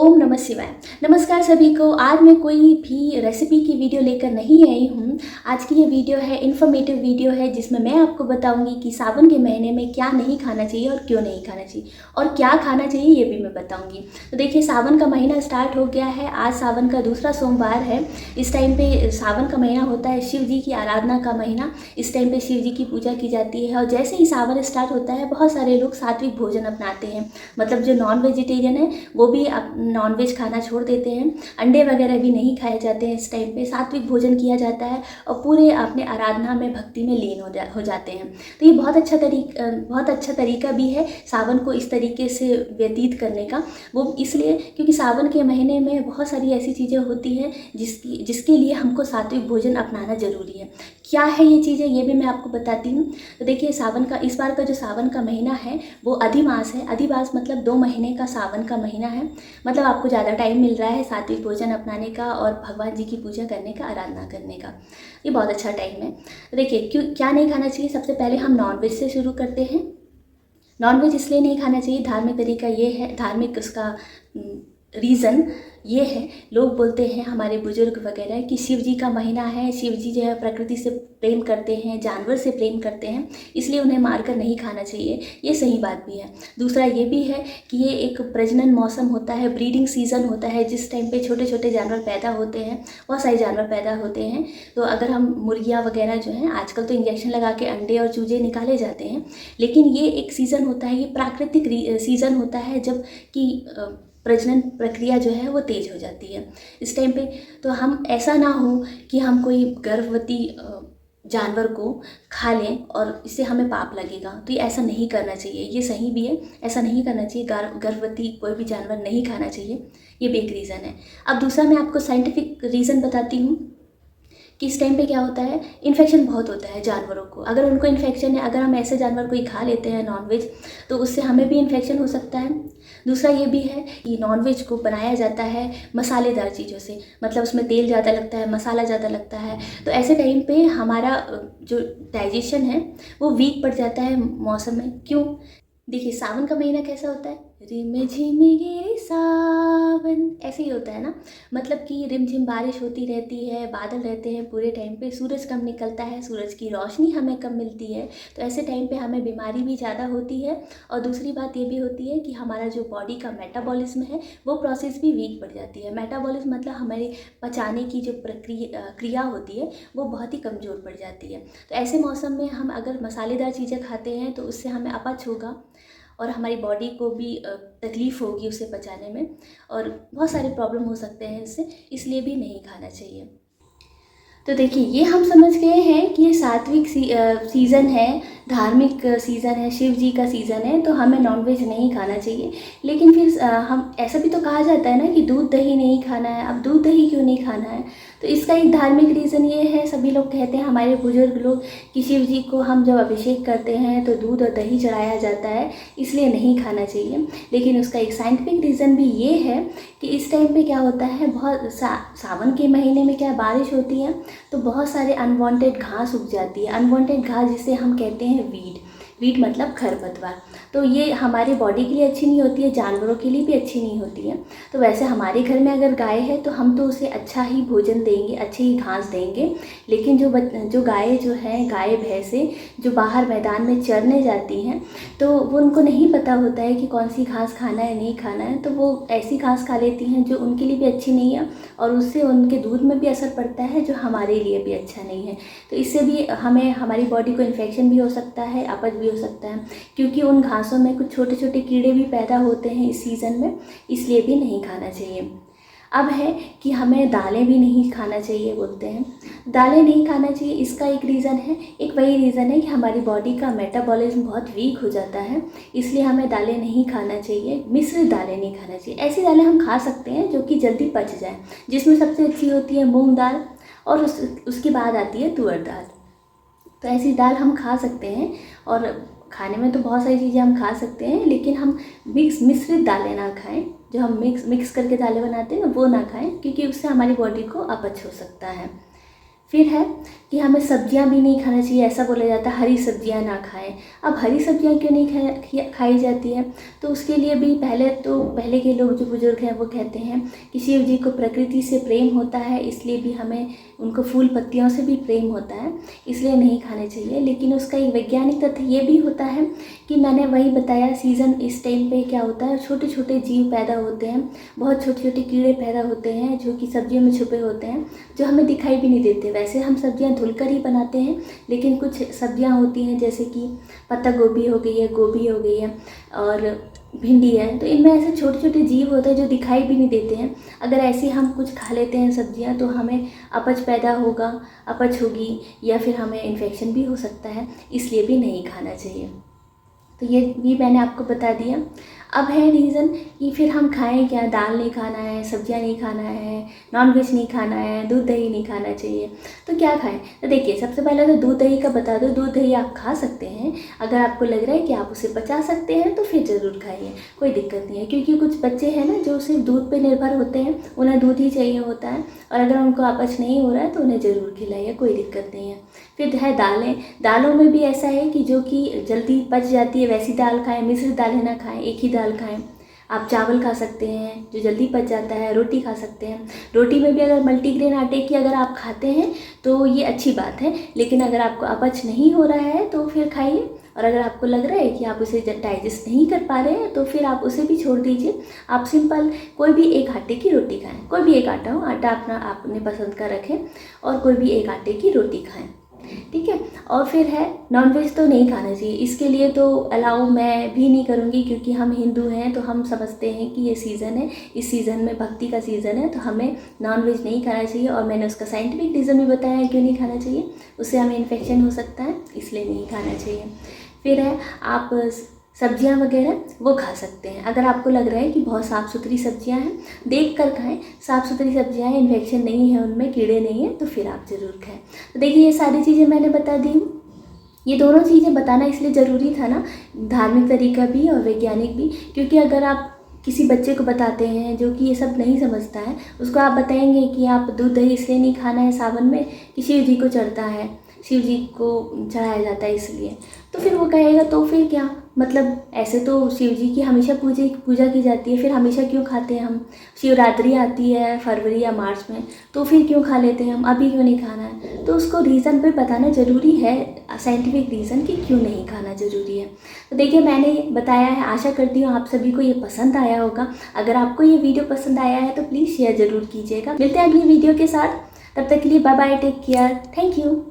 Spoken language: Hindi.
ओम नमः शिवाय। नमस्कार सभी को। आज मैं कोई भी रेसिपी की वीडियो लेकर नहीं आई हूँ। आज की ये वीडियो है इन्फॉर्मेटिव वीडियो है, जिसमें मैं आपको बताऊंगी कि सावन के महीने में क्या नहीं खाना चाहिए और क्यों नहीं खाना चाहिए, और क्या खाना चाहिए ये भी मैं बताऊंगी। तो देखिए, सावन का महीना स्टार्ट हो गया है। आज सावन का दूसरा सोमवार है। इस टाइम पे सावन का महीना होता है शिव जी की आराधना का महीना। इस टाइम पे शिव जी की पूजा की जाती है, और जैसे ही सावन स्टार्ट होता है बहुत सारे लोग सात्विक भोजन अपनाते हैं। मतलब जो नॉन वेजिटेरियन है वो भी नॉनवेज खाना छोड़ देते हैं। अंडे वगैरह भी नहीं खाए जाते हैं। इस टाइम पे सात्विक भोजन किया जाता है और पूरे अपने आराधना में भक्ति में लीन हो जाते हैं। तो ये बहुत अच्छा तरीका भी है सावन को इस तरीके से व्यतीत करने का। वो इसलिए क्योंकि सावन के महीने में बहुत सारी ऐसी चीज़ें होती हैं जिसके लिए हमको सात्विक भोजन अपनाना ज़रूरी है। क्या है ये चीज़ें, ये भी मैं आपको बताती हूँ। तो देखिए, इस बार का जो सावन का महीना है वो अधिमास है। अधिमास मतलब 2 महीने का सावन का महीना है। मतलब आपको ज़्यादा टाइम मिल रहा है सात्विक भोजन अपनाने का और भगवान जी की पूजा करने का, आराधना करने का। ये बहुत अच्छा टाइम है। तो देखिए, क्या नहीं खाना चाहिए। सबसे पहले हम नॉनवेज से शुरू करते हैं। नॉनवेज इसलिए नहीं खाना चाहिए, धार्मिक तरीका ये है, धार्मिक उसका रीज़न ये है। लोग बोलते हैं, हमारे बुजुर्ग वगैरह, कि शिव जी का महीना है, शिव जी जो है प्रकृति से प्रेम करते हैं, जानवर से प्रेम करते हैं, इसलिए उन्हें मारकर नहीं खाना चाहिए। ये सही बात भी है। दूसरा ये भी है कि ये एक प्रजनन मौसम होता है, ब्रीडिंग सीज़न होता है, जिस टाइम पे छोटे छोटे जानवर पैदा होते हैं, बहुत सारे जानवर पैदा होते हैं। तो अगर हम मुर्गियाँ वगैरह जो हैं, आजकल तो इंजेक्शन लगा के अंडे और चूजे निकाले जाते हैं, लेकिन ये एक सीज़न होता है, ये प्राकृतिक सीज़न होता है जब कि प्रजनन प्रक्रिया जो है वो तेज़ हो जाती है इस टाइम पे। तो हम ऐसा ना हो कि हम कोई गर्भवती जानवर को खा लें और इससे हमें पाप लगेगा। तो ये ऐसा नहीं करना चाहिए। ये सही भी है, ऐसा नहीं करना चाहिए। गर्भवती कोई भी जानवर नहीं खाना चाहिए। ये भी एक रीज़न है। अब दूसरा मैं आपको साइंटिफिक रीज़न बताती हूँ कि इस टाइम पे क्या होता है, इन्फेक्शन बहुत होता है जानवरों को। अगर उनको इन्फेक्शन है, अगर हम ऐसे जानवर को ही खा लेते हैं नॉनवेज, तो उससे हमें भी इन्फेक्शन हो सकता है। दूसरा ये भी है कि नॉनवेज को बनाया जाता है मसालेदार चीज़ों से, मतलब उसमें तेल ज़्यादा लगता है, मसाला ज़्यादा लगता है। तो ऐसे टाइम पे हमारा जो डाइजेशन है वो वीक पड़ जाता है मौसम में। क्यों? देखिए, सावन का महीना कैसा होता है, रिम झिम गिरे सावन, ऐसे ही होता है ना। मतलब कि रिमझिम बारिश होती रहती है, बादल रहते हैं पूरे टाइम पे, सूरज कम निकलता है, सूरज की रोशनी हमें कम मिलती है। तो ऐसे टाइम पे हमें बीमारी भी ज़्यादा होती है। और दूसरी बात ये भी होती है कि हमारा जो बॉडी का मेटाबॉलिज्म है वो प्रोसेस भी वीक पड़ जाती है। मेटाबॉलिज्म मतलब हमारे पचाने की जो क्रिया होती है वो बहुत ही कमज़ोर पड़ जाती है। तो ऐसे मौसम में हम अगर मसालेदार चीज़ें खाते हैं तो उससे हमें अपच होगा और हमारी बॉडी को भी तकलीफ़ होगी उसे पचाने में, और बहुत सारे प्रॉब्लम हो सकते हैं इससे, इसलिए भी नहीं खाना चाहिए। तो देखिए, ये हम समझ गए हैं कि ये सात्विक सीज़न है, धार्मिक सीज़न है, शिव जी का सीज़न है, तो हमें नॉनवेज नहीं खाना चाहिए। लेकिन फिर हम ऐसा भी तो कहा जाता है ना कि दूध दही नहीं खाना है। अब दूध दही क्यों नहीं खाना है? तो इसका एक धार्मिक रीज़न ये है, सभी लोग कहते हैं, हमारे बुजुर्ग लोग, कि शिव जी को हम जब अभिषेक करते हैं तो दूध और दही चढ़ाया जाता है, इसलिए नहीं खाना चाहिए। लेकिन उसका एक साइंटिफिक रीज़न भी ये है कि इस टाइम पे क्या होता है, बहुत सावन के महीने में क्या बारिश होती है, तो बहुत सारे अनवांटेड घास उग जाती है। अनवांटेड घास जिसे हम कहते हैं वीड मतलब खरपतवार। तो ये हमारी बॉडी के लिए अच्छी नहीं होती है, जानवरों के लिए भी अच्छी नहीं होती है। तो वैसे हमारे घर में अगर गाय है तो हम तो उसे अच्छा ही भोजन देंगे, अच्छी ही घास देंगे। लेकिन जो गाय जो है, गाय भैंसे जो बाहर मैदान में चरने जाती हैं, तो वो उनको नहीं पता होता है कि कौन सी घास खाना है, नहीं खाना है। तो वो ऐसी घास खा लेती हैं जो उनके लिए भी अच्छी नहीं है, और उससे उनके दूध में भी असर पड़ता है जो हमारे लिए भी अच्छा नहीं है। तो इससे भी हमारी बॉडी को इन्फेक्शन भी हो सकता है, अपच भी हो सकता है, क्योंकि उन घासों में कुछ छोटे छोटे कीड़े भी पैदा होते हैं इस सीज़न में, इसलिए भी नहीं खाना चाहिए। अब है कि हमें दालें भी नहीं खाना चाहिए बोलते हैं। दालें नहीं खाना चाहिए, इसका एक रीज़न है, एक वही रीज़न है कि हमारी बॉडी का मेटाबॉलिज्म बहुत वीक हो जाता है, इसलिए हमें दालें नहीं खाना चाहिए। मिश्रित दालें नहीं खाना चाहिए। ऐसी दालें हम खा सकते हैं जो कि जल्दी पच जाए, जिसमें सबसे अच्छी होती है मूंग दाल, और उसके बाद आती है तुअर दाल। तो ऐसी दाल हम खा सकते हैं, और खाने में तो बहुत सारी चीज़ें हम खा सकते हैं, लेकिन हम मिश्रित दालें ना खाएं। जो हम मिक्स करके दालें बनाते हैं ना, वो ना खाएं, क्योंकि उससे हमारी बॉडी को अपच हो सकता है। फिर है कि हमें सब्जियां भी नहीं खाना चाहिए। ऐसा बोला जाता है हरी सब्जियां ना खाएं। अब हरी सब्जियां क्यों नहीं खाई जाती है? तो उसके लिए भी पहले के लोग जो बुजुर्ग हैं वो कहते हैं कि शिव जी को प्रकृति से प्रेम होता है, इसलिए भी हमें उनको फूल पत्तियों से भी प्रेम होता है, इसलिए नहीं खाने चाहिए। लेकिन उसका एक वैज्ञानिक तथ्य ये भी होता है कि मैंने वही बताया, सीज़न इस टाइम पे क्या होता है, छोटे छोटे जीव पैदा होते हैं, बहुत छोटे छोटे कीड़े पैदा होते हैं जो कि सब्जियों में छुपे होते हैं, जो हमें दिखाई भी नहीं देते। वैसे हम सब्जियां धुलकर ही बनाते हैं, लेकिन कुछ सब्जियां होती हैं जैसे कि पत्ता गोभी हो गई है, गोभी हो गई है और भिंडी है, तो इनमें ऐसे छोटे छोटे जीव होते हैं जो दिखाई भी नहीं देते हैं। अगर ऐसे हम कुछ खा लेते हैं सब्जियां तो हमें अपच पैदा होगा, अपच होगी, या फिर हमें इन्फेक्शन भी हो सकता है, इसलिए भी नहीं खाना चाहिए। तो ये भी मैंने आपको बता दिया। अब है रीज़न कि फिर हम खाएं क्या? दाल नहीं खाना है, सब्जियां नहीं खाना है, नॉनवेज नहीं खाना है, दूध दही नहीं खाना चाहिए, तो क्या खाएं? तो देखिए, सबसे पहले तो दूध दही का बता दो। दूध दही आप खा सकते हैं, अगर आपको लग रहा है कि आप उसे पचा सकते हैं तो फिर ज़रूर खाइए, कोई दिक्कत नहीं है। क्योंकि कुछ बच्चे हैं ना जो सिर्फ दूध पर निर्भर होते हैं, उन्हें दूध ही चाहिए होता है, और अगर उनको अपच नहीं हो रहा है तो उन्हें ज़रूर खिलाइए, कोई दिक्कत नहीं है। फिर है दालें। दालों में भी ऐसा है कि जो कि जल्दी पच जाती है वैसी दाल खाएं, मिश्रित दालें ना खाएं, एक ही दाल खाएं। आप चावल खा सकते हैं जो जल्दी पच जाता है, रोटी खा सकते हैं। रोटी में भी अगर मल्टीग्रेन आटे की अगर आप खाते हैं तो ये अच्छी बात है, लेकिन अगर आपको अपच नहीं हो रहा है तो फिर खाइए, और अगर आपको लग रहा है कि आप उसे डाइजेस्ट नहीं कर पा रहे हैं तो फिर आप उसे भी छोड़ दीजिए। आप सिंपल कोई भी एक आटे की रोटी खाएं, कोई भी एक आटा हो, आटा अपने पसंद का रखें, और कोई भी एक आटे की रोटी खाएं, ठीक है। और फिर है नॉनवेज तो नहीं खाना चाहिए, इसके लिए तो अलाउ मैं भी नहीं करूँगी, क्योंकि हम हिंदू हैं तो हम समझते हैं कि ये सीज़न है, इस सीज़न में भक्ति का सीज़न है, तो हमें नॉनवेज नहीं खाना चाहिए। और मैंने उसका साइंटिफिक रीज़न भी बताया है क्यों नहीं खाना चाहिए, उससे हमें इन्फेक्शन हो सकता है, इसलिए नहीं खाना चाहिए। फिर है आप सब्जियां वगैरह वो खा सकते हैं, अगर आपको लग रहा है कि बहुत साफ़ सुथरी सब्जियां हैं, देख कर खाएं। साफ़ सुथरी सब्जियां हैं, इन्फेक्शन नहीं है उनमें, कीड़े नहीं हैं, तो फिर आप ज़रूर खाएं। तो देखिए, ये सारी चीज़ें मैंने बता दी हूँ। ये दोनों चीज़ें बताना इसलिए ज़रूरी था ना, धार्मिक तरीका भी और वैज्ञानिक भी, क्योंकि अगर आप किसी बच्चे को बताते हैं जो कि ये सब नहीं समझता है, उसको आप बताएंगे कि आप दूध दही इसलिए नहीं खाना है सावन में कि शिव जी को चढ़ता है, शिव जी को चढ़ाया जाता है इसलिए, तो फिर वो कहेगा तो फिर क्या मतलब, ऐसे तो शिव जी की हमेशा पूजा की जाती है, फिर हमेशा क्यों खाते हैं हम? शिवरात्रि आती है फरवरी या मार्च में, तो फिर क्यों खा लेते हैं हम, अभी क्यों नहीं खाना है? तो उसको रीज़न पे बताना ज़रूरी है, साइंटिफिक रीज़न कि क्यों नहीं खाना ज़रूरी है। तो देखिए, मैंने बताया है, आशा करती हूँ आप सभी को ये पसंद आया होगा। अगर आपको ये वीडियो पसंद आया है तो प्लीज़ शेयर ज़रूर कीजिएगा। मिलते हैं अगली वीडियो के साथ, तब तक के लिए bye bye, take care, thank you.